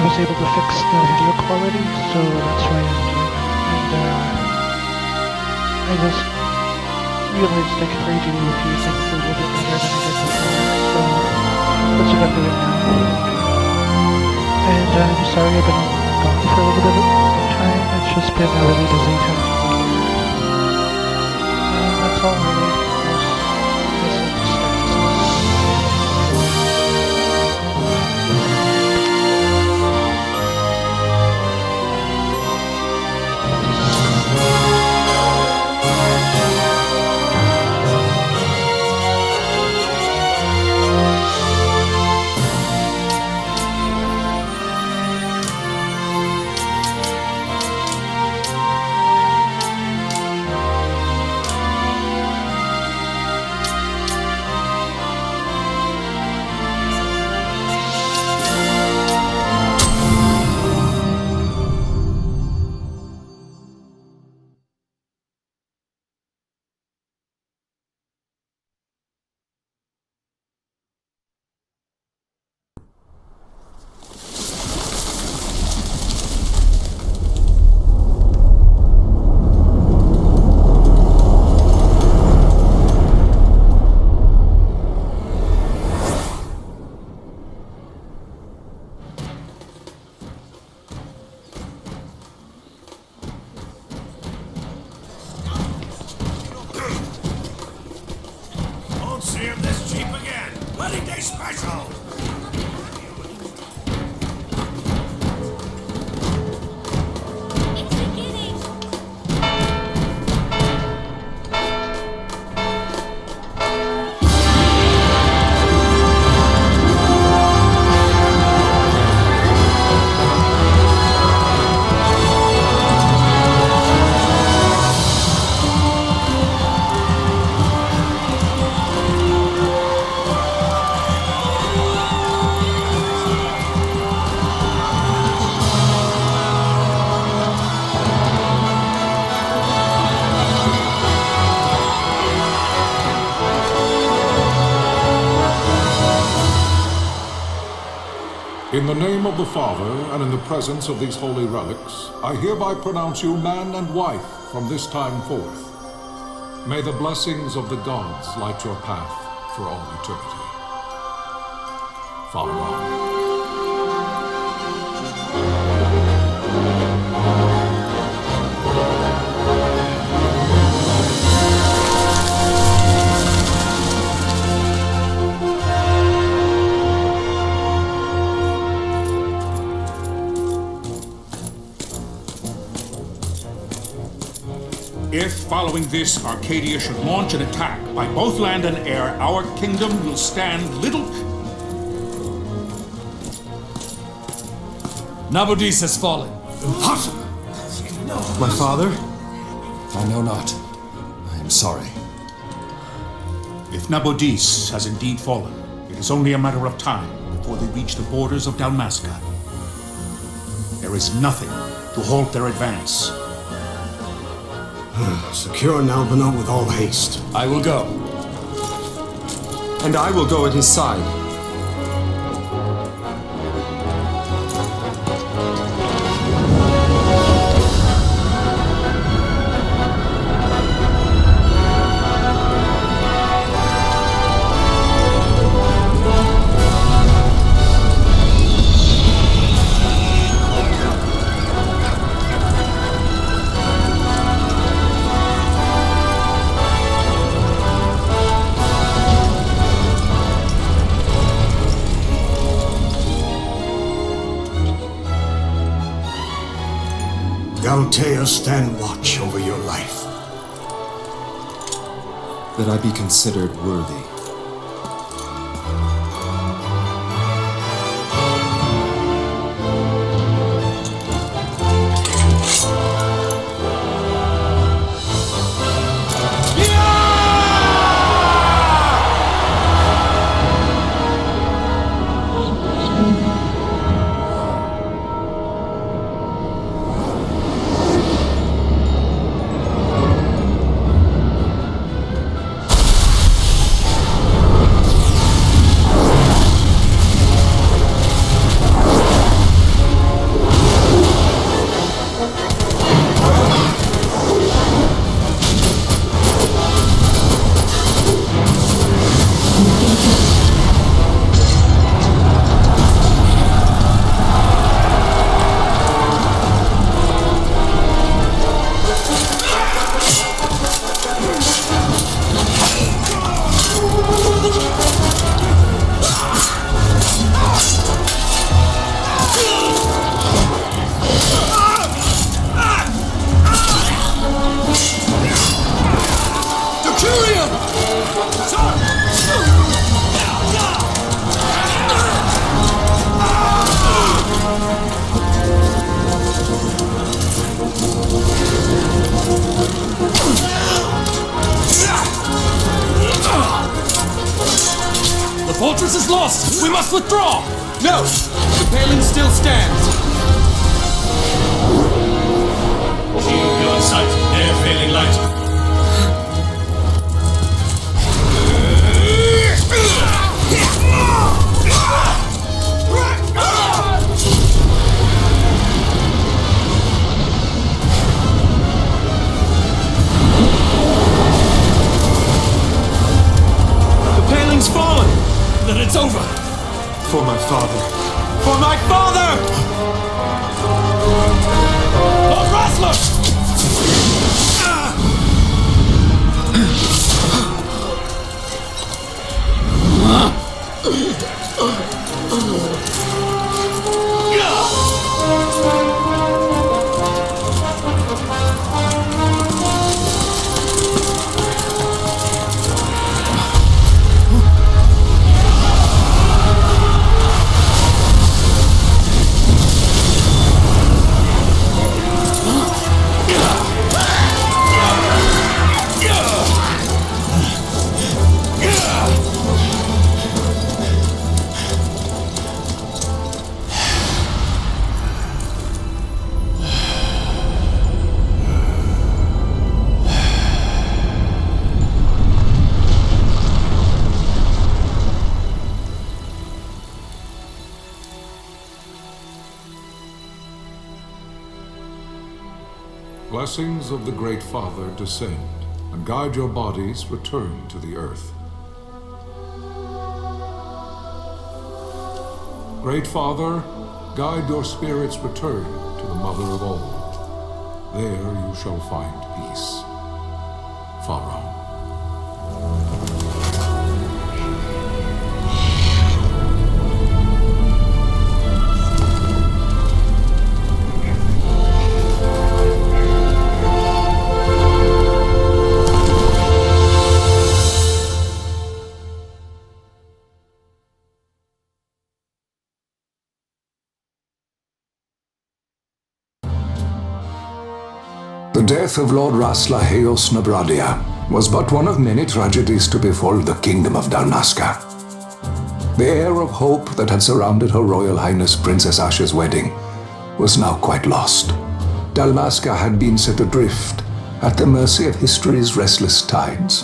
was able to fix the video quality, so that's why I'm doing it. And I just realized I could redo a few things a little bit better than I did before, so that's what I'm doing now. And I'm sorry I've been gone for a little bit of time, it's just been a really busy time of the year. That's all really. In the name of the Father, and in the presence of these holy relics, I hereby pronounce you man and wife from this time forth. May the blessings of the gods light your path for all eternity. Follow on. If, following this, Arcadia should launch an attack by both land and air, our kingdom will stand little... Nabudis has fallen. Impossible! My father? I know not. I am sorry. If Nabudis has indeed fallen, it is only a matter of time before they reach the borders of Dalmasca. There is nothing to halt their advance. Secure Nalbano with all haste. I will go. And I will go at his side. Galtea, stand watch over your life. That I be considered worthy. fortress is lost! We must withdraw! No! The paling still stands! Shield beyond sight. Air failing light. The paling's fallen! Then it's over! For my father! For my father! Lord Rasler! Blessings of the Great Father descend, and guide your bodies return to the earth. Great Father, guide your spirits return to the Mother of all. There you shall find peace. Pharaoh. The death of Lord Rasla Heos Nabradia was but one of many tragedies to befall the kingdom of Dalmasca. The air of hope that had surrounded Her Royal Highness Princess Asha's wedding was now quite lost. Dalmasca had been set adrift at the mercy of history's restless tides.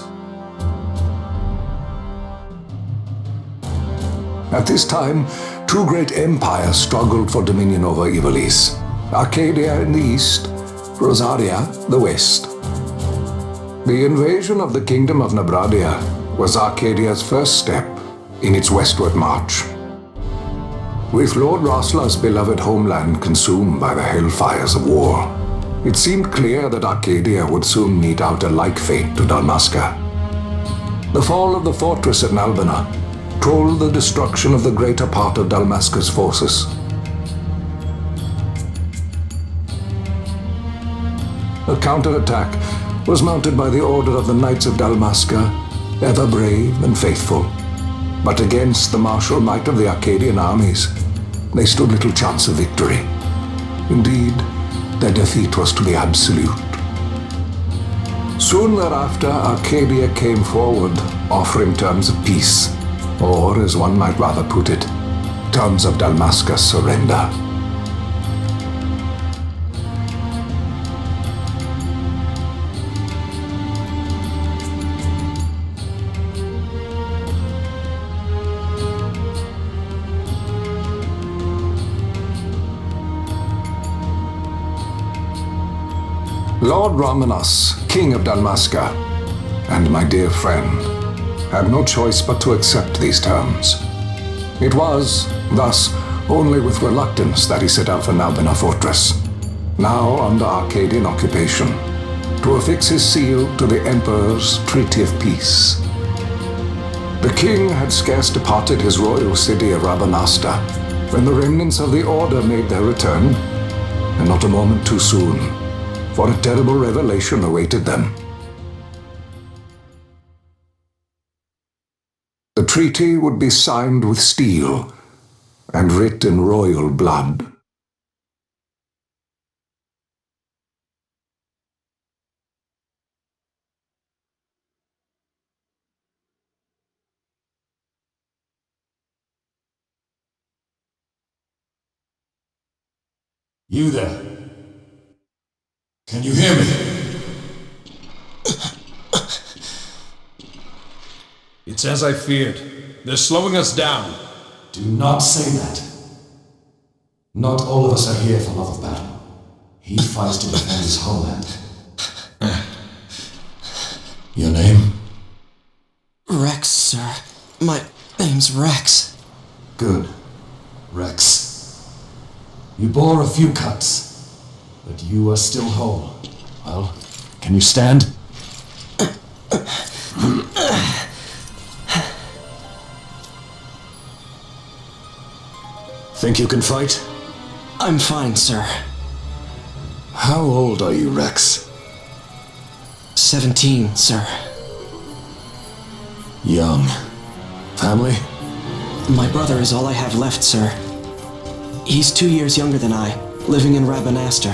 At this time, two great empires struggled for dominion over Ivalice: Arcadia in the east, Rosaria, the west. The invasion of the kingdom of Nabradia was Arcadia's first step in its westward march. With Lord Rasla's beloved homeland consumed by the hellfires of war, it seemed clear that Arcadia would soon mete out a like fate to Dalmasca. The fall of the fortress at Nalbina told the destruction of the greater part of Dalmasca's forces. A counterattack was mounted by the order of the Knights of Dalmasca, ever brave and faithful. But against the martial might of the Arcadian armies, they stood little chance of victory. Indeed, their defeat was to be absolute. Soon thereafter, Arcadia came forward, offering terms of peace, or, as one might rather put it, terms of Dalmasca's surrender. Lord Ramanas, King of Dalmasca, and my dear friend, had no choice but to accept these terms. It was, thus, only with reluctance that he set out for Nalbina Fortress, now under Arcadian occupation, to affix his seal to the Emperor's Treaty of Peace. The king had scarce departed his royal city of Rabanasta when the remnants of the Order made their return, and not a moment too soon, for a terrible revelation awaited them. The treaty would be signed with steel and writ in royal blood. You there? Can you hear me? It's as I feared. They're slowing us down. Do not say that. Not all of us are here for love of battle. He fights to defend his homeland. Your name? Rex, sir. My name's Rex. Good. Rex. You bore a few cuts, but you are still whole. Well, can you stand? Think you can fight? I'm fine, sir. How old are you, Rex? 17, sir. Young. Family? My brother is all I have left, sir. He's 2 years younger than I, living in Rabanastre.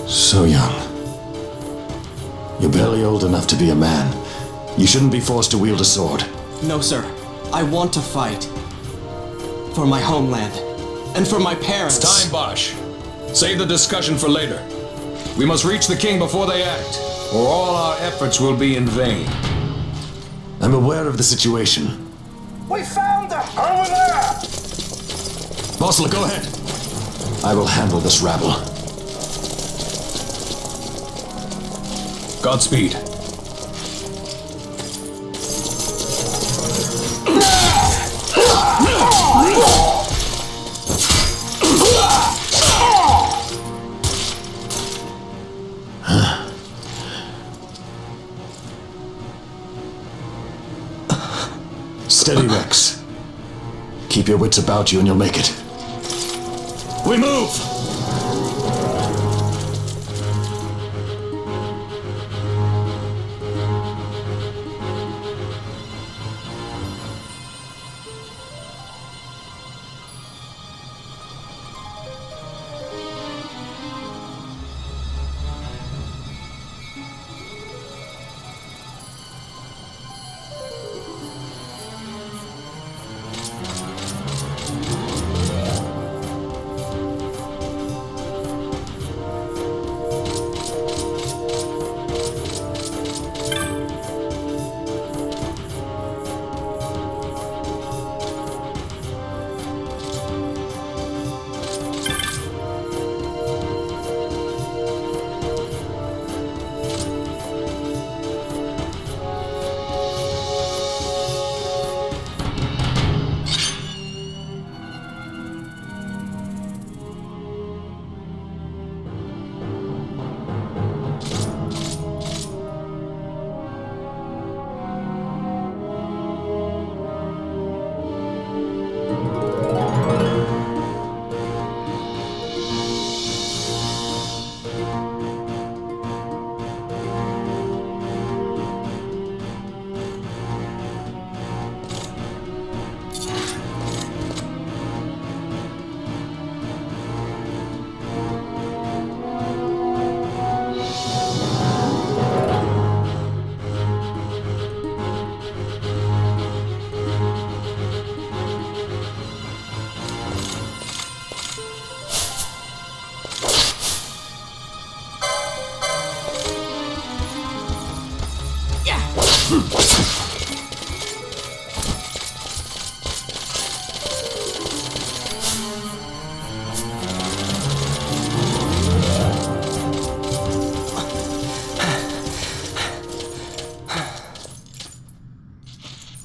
So young. You're barely old enough to be a man. You shouldn't be forced to wield a sword. No, sir. I want to fight. For my homeland. And for my parents. It's time, Bosch. Save the discussion for later. We must reach the king before they act, or all our efforts will be in vain. I'm aware of the situation. We found them! Over there! Bossler, go ahead. I will handle this rabble. Godspeed. Steady, Rex. Keep your wits about you and you'll make it. We move!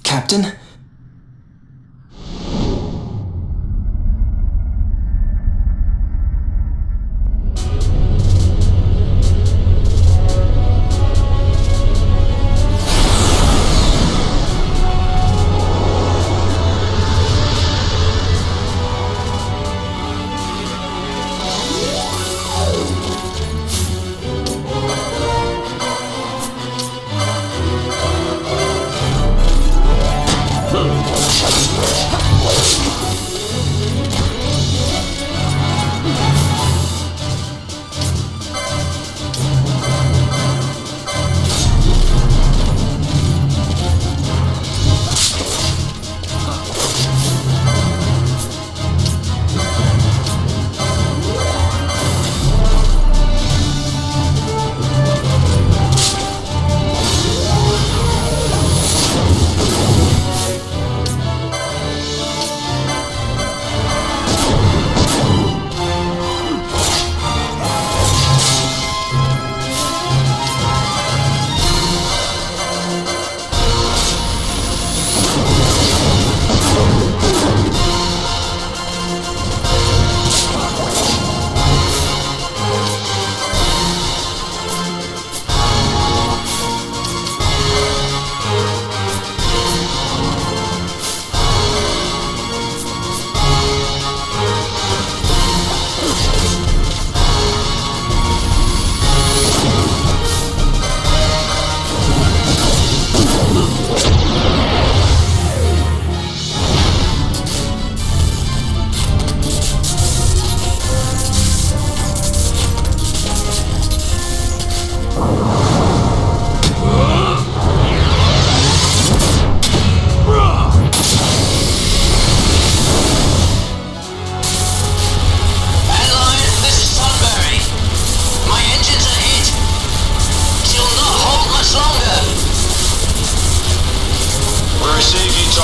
Captain?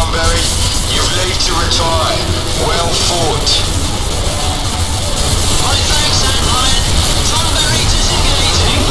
Sunbury. You've leave to retire. Well fought. My thanks, Antlion. Sunbury disengaging.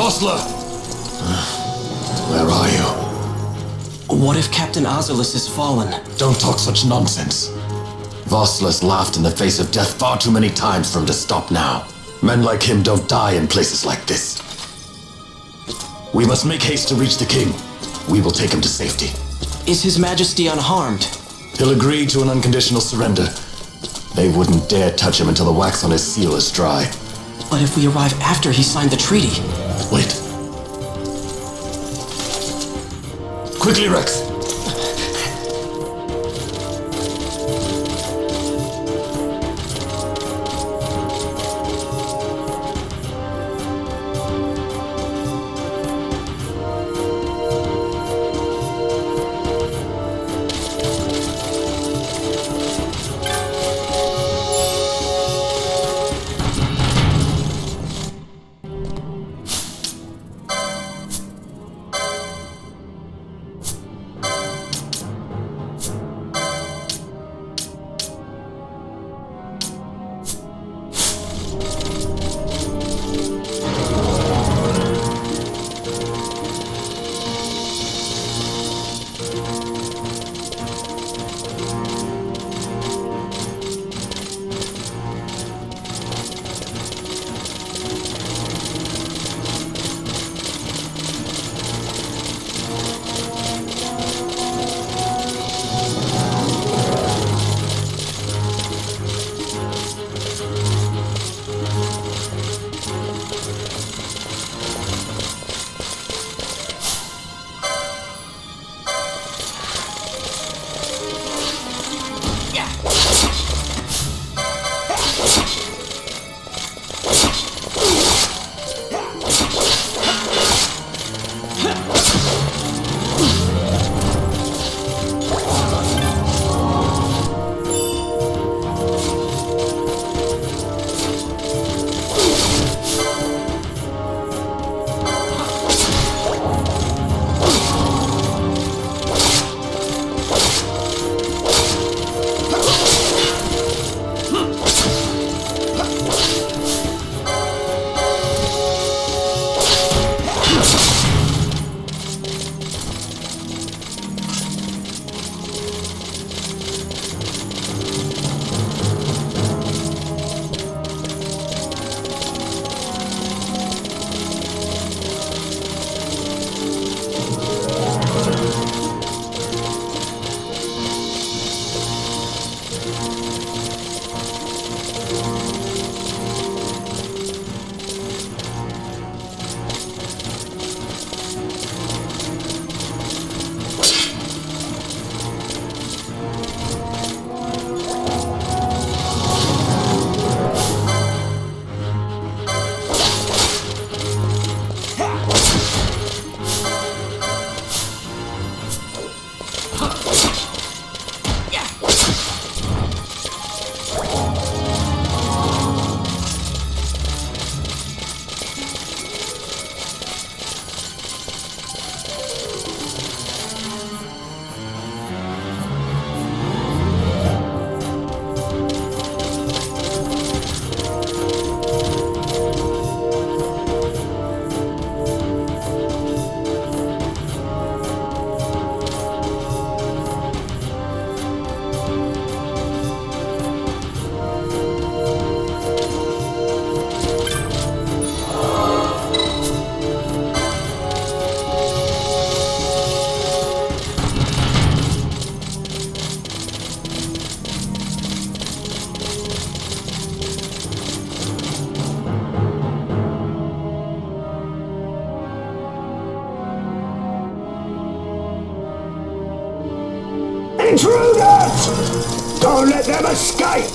Vossler! Where are you? What if Captain Oculus has fallen? Don't talk such nonsense. Vossler's laughed in the face of death far too many times for him to stop now. Men like him don't die in places like this. We must make haste to reach the king. We will take him to safety. Is His Majesty unharmed? He'll agree to an unconditional surrender. They wouldn't dare touch him until the wax on his seal is dry. But if we arrive after he signed the treaty... Wait. Quickly, Rex! Intruders! Don't let them escape!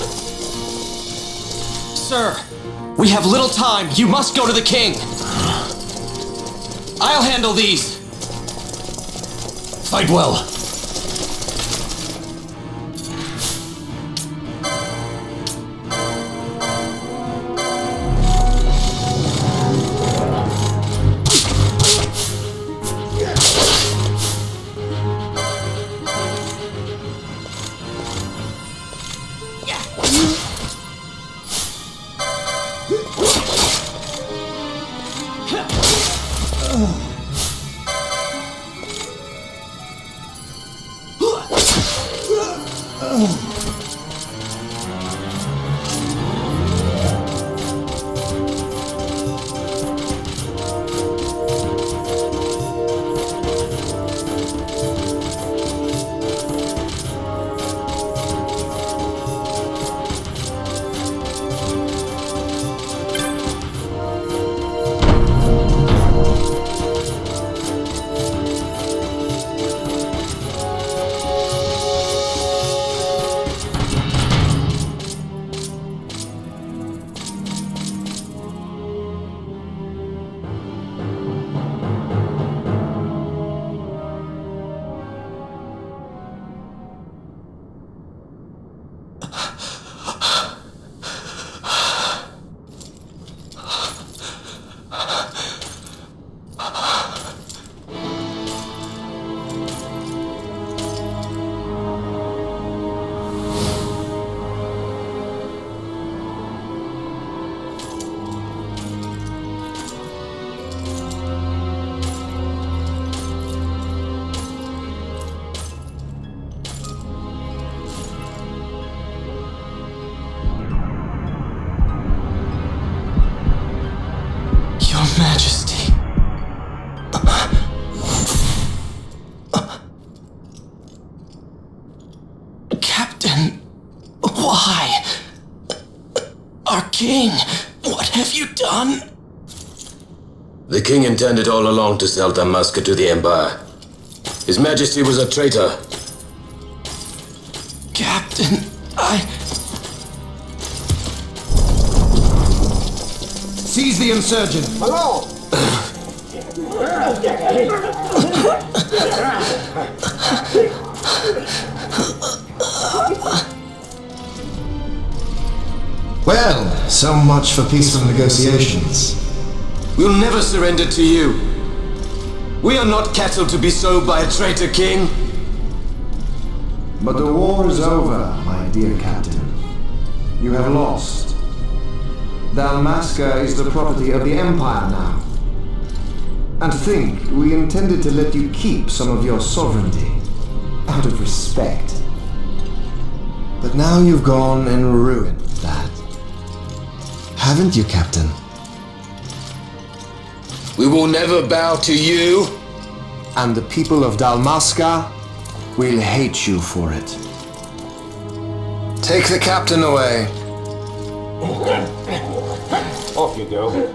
Sir, we have little time. You must go to the king. I'll handle these. Fight well. Majesty. Captain, why? Our king, what have you done? The king intended all along to sell Damaska to the Empire. His Majesty was a traitor. Captain, Seize the insurgent! Hello! Well, so much for peaceful negotiations. We'll never surrender to you. We are not cattle to be sold by a traitor king. But the war is over, my dear captain. You have lost. Dalmasca is the property of the Empire now. And think, we intended to let you keep some of your sovereignty, out of respect. But now you've gone and ruined that. Haven't you, Captain? We will never bow to you. And the people of Dalmasca will hate you for it. Take the captain away. Off you go.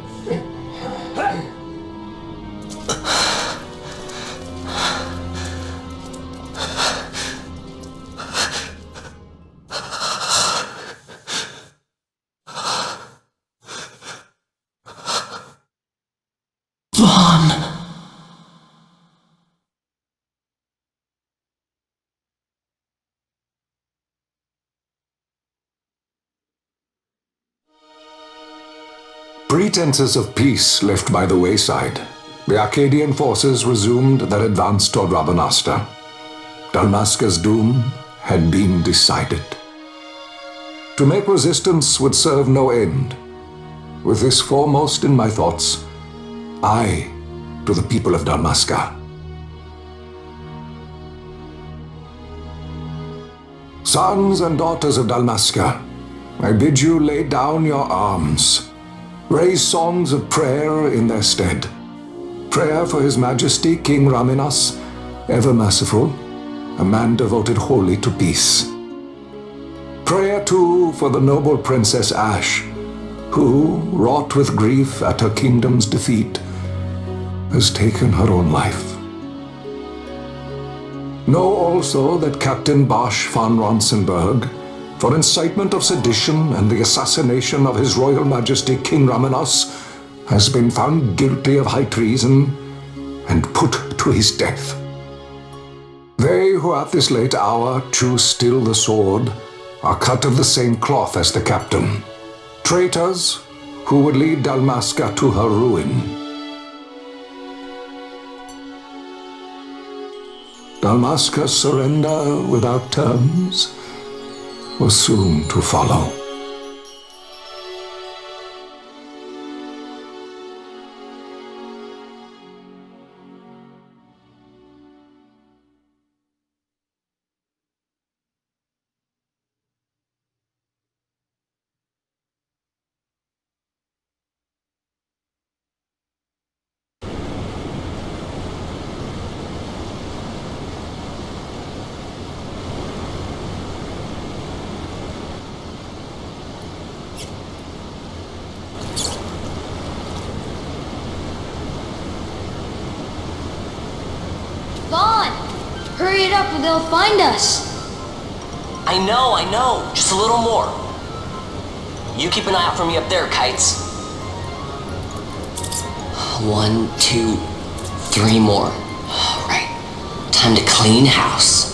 Pretenses of peace left by the wayside, the Arcadian forces resumed their advance toward Rabanasta. Dalmasca's doom had been decided. To make resistance would serve no end. With this foremost in my thoughts, I to the people of Dalmasca. Sons and daughters of Dalmasca, I bid you lay down your arms. Raise songs of prayer in their stead. Prayer for His Majesty King Raminas, ever merciful, a man devoted wholly to peace. Prayer too for the noble Princess Ash, who, wrought with grief at her kingdom's defeat, has taken her own life. Know also that Captain Bosch von Ronsenberg, for incitement of sedition and the assassination of His Royal Majesty King Ramenos, has been found guilty of high treason and put to his death. They who at this late hour choose still the sword are cut of the same cloth as the captain, traitors who would lead Dalmasca to her ruin. Dalmasca's surrender without terms was soon to follow. Vaughn! Hurry it up or they'll find us! I know. Just a little more. You keep an eye out for me up there, Kites. 1, 2, 3 more. Alright. Time to clean house.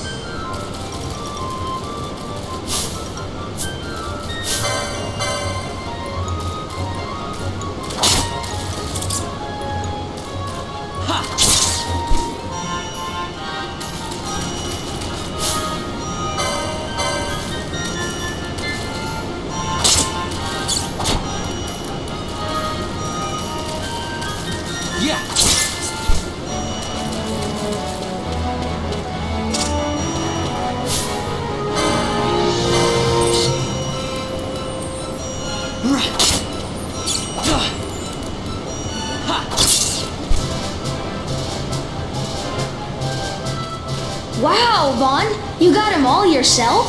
Wow, Vaughn! You got him all yourself?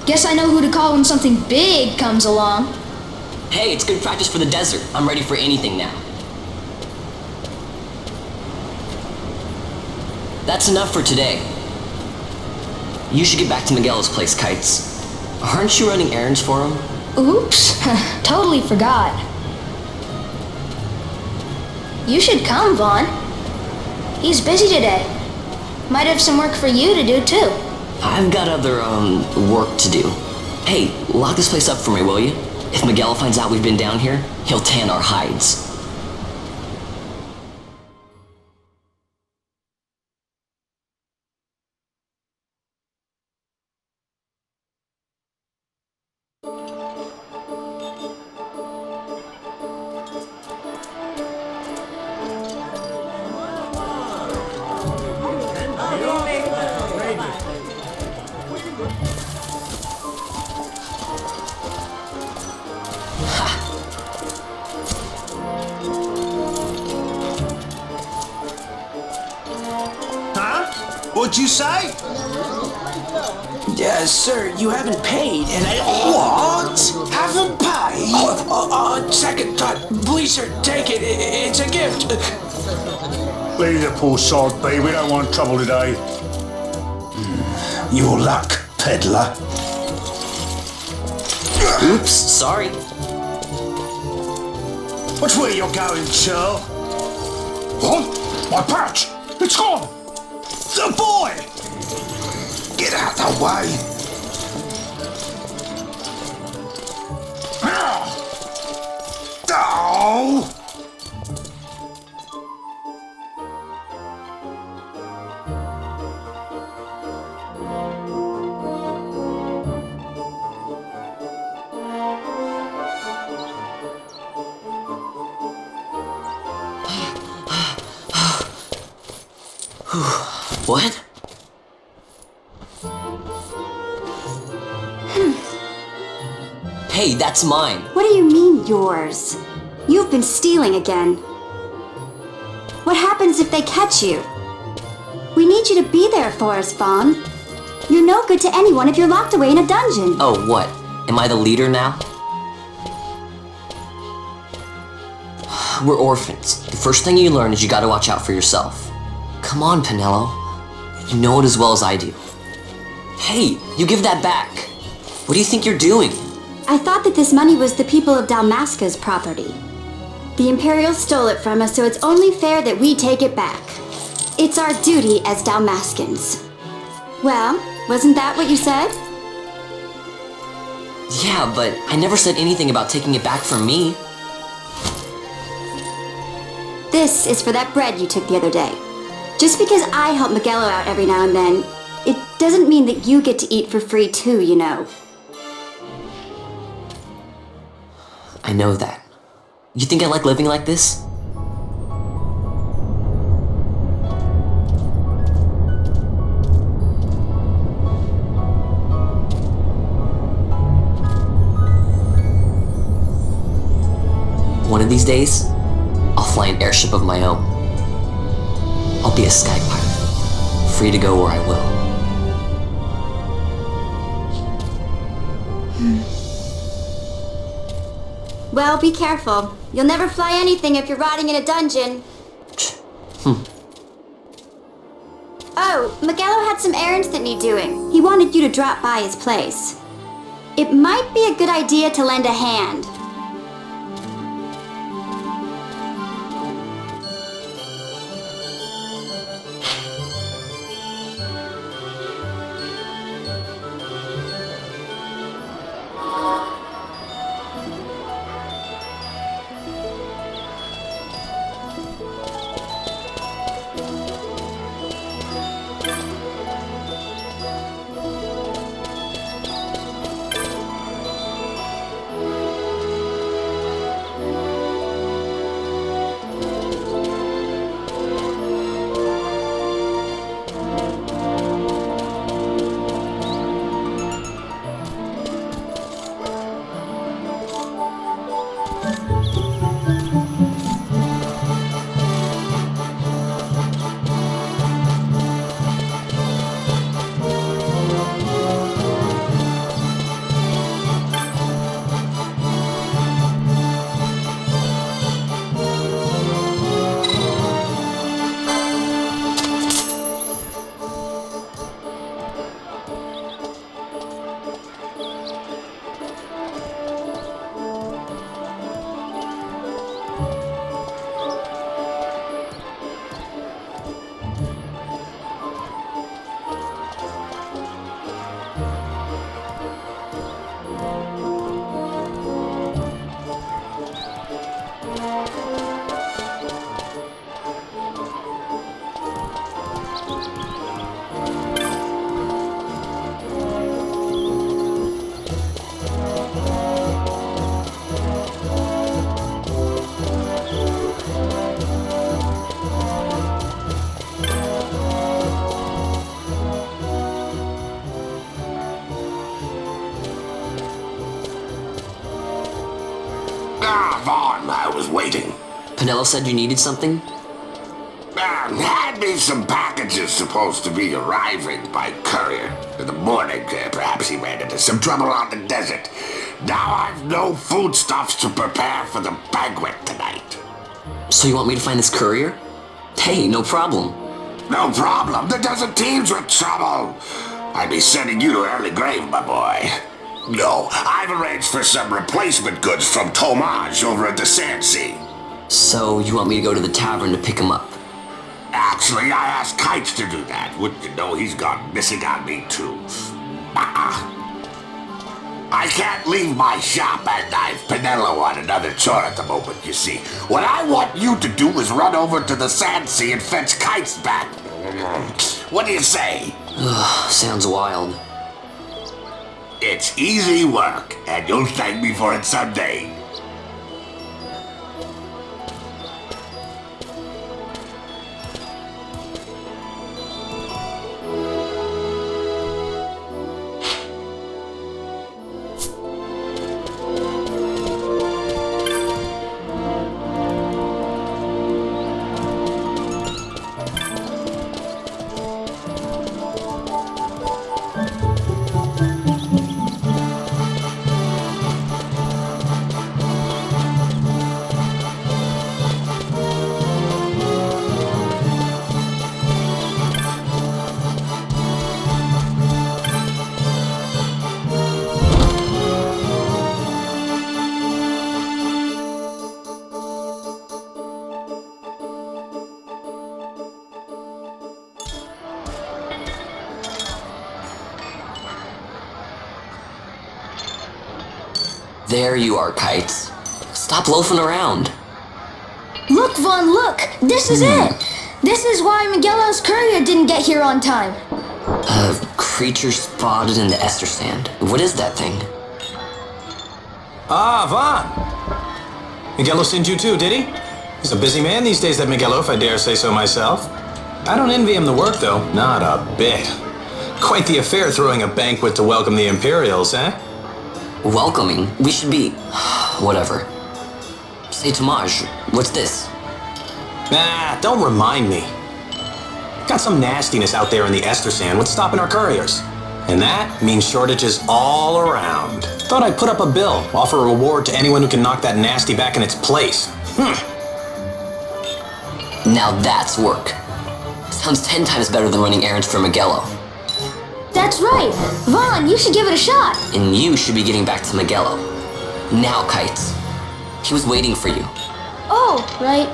Guess I know who to call when something big comes along. Hey, it's good practice for the desert. I'm ready for anything now. That's enough for today. You should get back to Miguel's place, Kites. Aren't you running errands for him? Oops, totally forgot. You should come, Vaughn. He's busy today. Might have some work for you to do, too. I've got other, work to do. Hey, lock this place up for me, will you? If Miguel finds out we've been down here, he'll tan our hides. What'd you say? Sir, you haven't paid, and I... What? Haven't paid? On second thought, please, sir, take it. It's a gift. Leave the poor sod be. We don't want trouble today. Your luck, peddler. Oops, sorry. Watch where you're going, Churl. What? My pouch! It's gone! The boy! Get out the way! Oh! What? Hey, that's mine. What do you mean, yours? You've been stealing again. What happens if they catch you? We need you to be there for us, Vaughn. You're no good to anyone if you're locked away in a dungeon. Oh, what? Am I the leader now? We're orphans. The first thing you learn is you gotta watch out for yourself. Come on, Pinello. You know it as well as I do. Hey, you give that back. What do you think you're doing? I thought that this money was the people of Dalmasca's property. The Imperials stole it from us, so it's only fair that we take it back. It's our duty as Dalmascans. Well, wasn't that what you said? Yeah, but I never said anything about taking it back from me. This is for that bread you took the other day. Just because I help Miguelo out every now and then, it doesn't mean that you get to eat for free too, you know. I know that. You think I like living like this? One of these days, I'll fly an airship of my own. I'll be a sky pirate, free to go where I will. Well, be careful. You'll never fly anything if you're rotting in a dungeon. Oh, Miguelo had some errands that need doing. He wanted you to drop by his place. It might be a good idea to lend a hand. Vaughn, I was waiting. Pinello said you needed something? Had me some packages supposed to be arriving by courier. In the morning, perhaps he ran into some trouble on the desert. Now I've no foodstuffs to prepare for the banquet tonight. So you want me to find this courier? Hey, no problem. No problem. The desert teems with trouble. I'd be sending you to early grave, my boy. No, I've arranged for some replacement goods from Tomage over at the XII. So you want me to go to the tavern to pick him up? Actually, I asked Kites to do that. Wouldn't you know he's gone missing on me too? I can't leave my shop, and I've Pinello on another chore at the moment, you see. What I want you to do is run over to the XII and fetch Kites back. What do you say? Sounds wild. It's easy work, and you'll thank me for it someday. There you are, Kites. Stop loafing around. Look, Vaughn, look! This is it! This is why Miguelo's courier didn't get here on time. A creature spotted in the Ester Sand. What is that thing? Ah, Vaughn. Miguelo sent you too, did he? He's a busy man these days, that Miguelo, if I dare say so myself. I don't envy him the work, though. Not a bit. Quite the affair throwing a banquet to welcome the Imperials, eh? Welcoming? We should be... whatever. Say, Tamaj, what's this? Nah, don't remind me. Got some nastiness out there in the Ester Sand. What's stopping our couriers? And that means shortages all around. Thought I'd put up a bill, offer a reward to anyone who can knock that nasty back in its place. Now that's work. Sounds 10 times better than running errands for Miguelo. That's right! Vaughn, you should give it a shot! And you should be getting back to Miguelo. Now, Kites. He was waiting for you. Oh, right.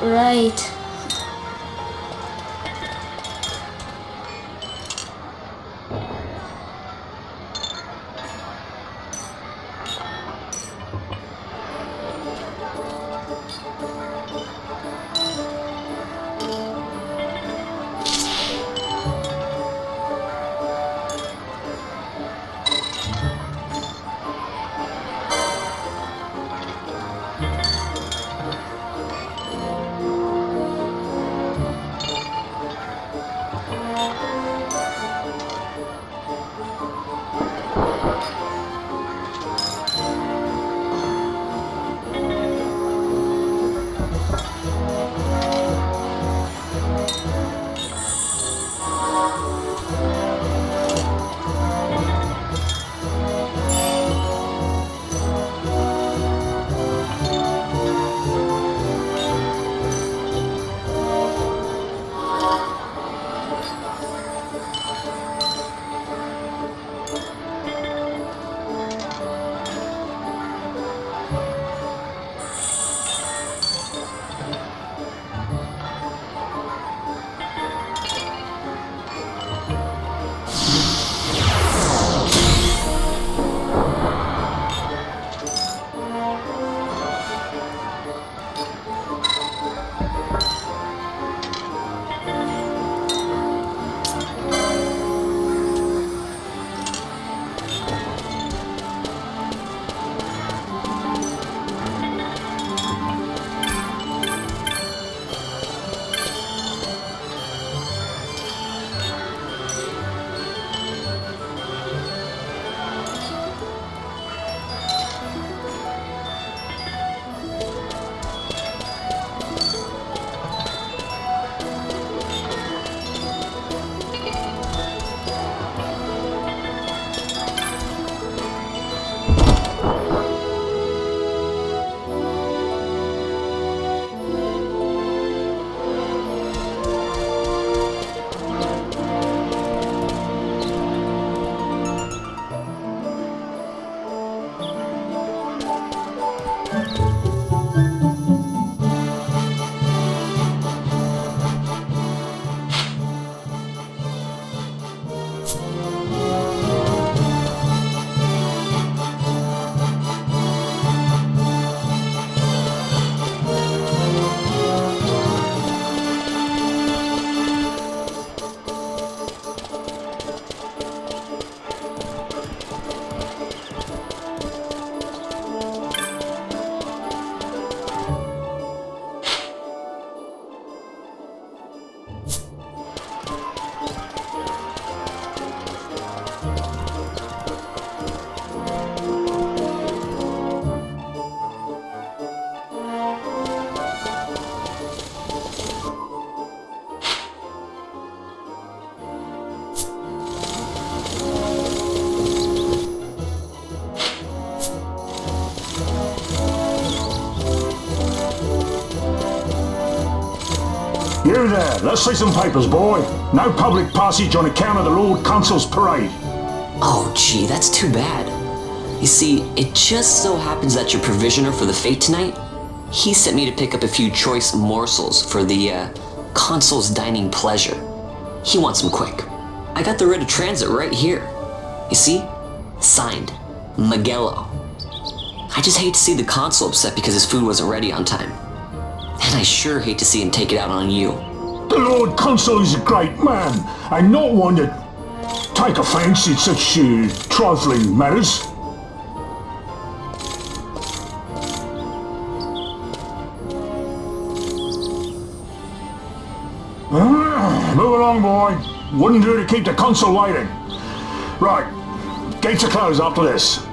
You there, let's see some papers, boy. No public passage on account of the Lord Consul's parade. Oh, gee, that's too bad. You see, it just so happens that your provisioner for the fete tonight, he sent me to pick up a few choice morsels for the, Consul's dining pleasure. He wants them quick. I got the writ of transit right here. You see? Signed, Miguelo. I just hate to see the consul upset because his food wasn't ready on time. And I sure hate to see him take it out on you. The Lord Consul is a great man, and not one to take offence in such trifling matters. Move along, boy. Wouldn't do to keep the consul waiting. Right, gates are closed after this.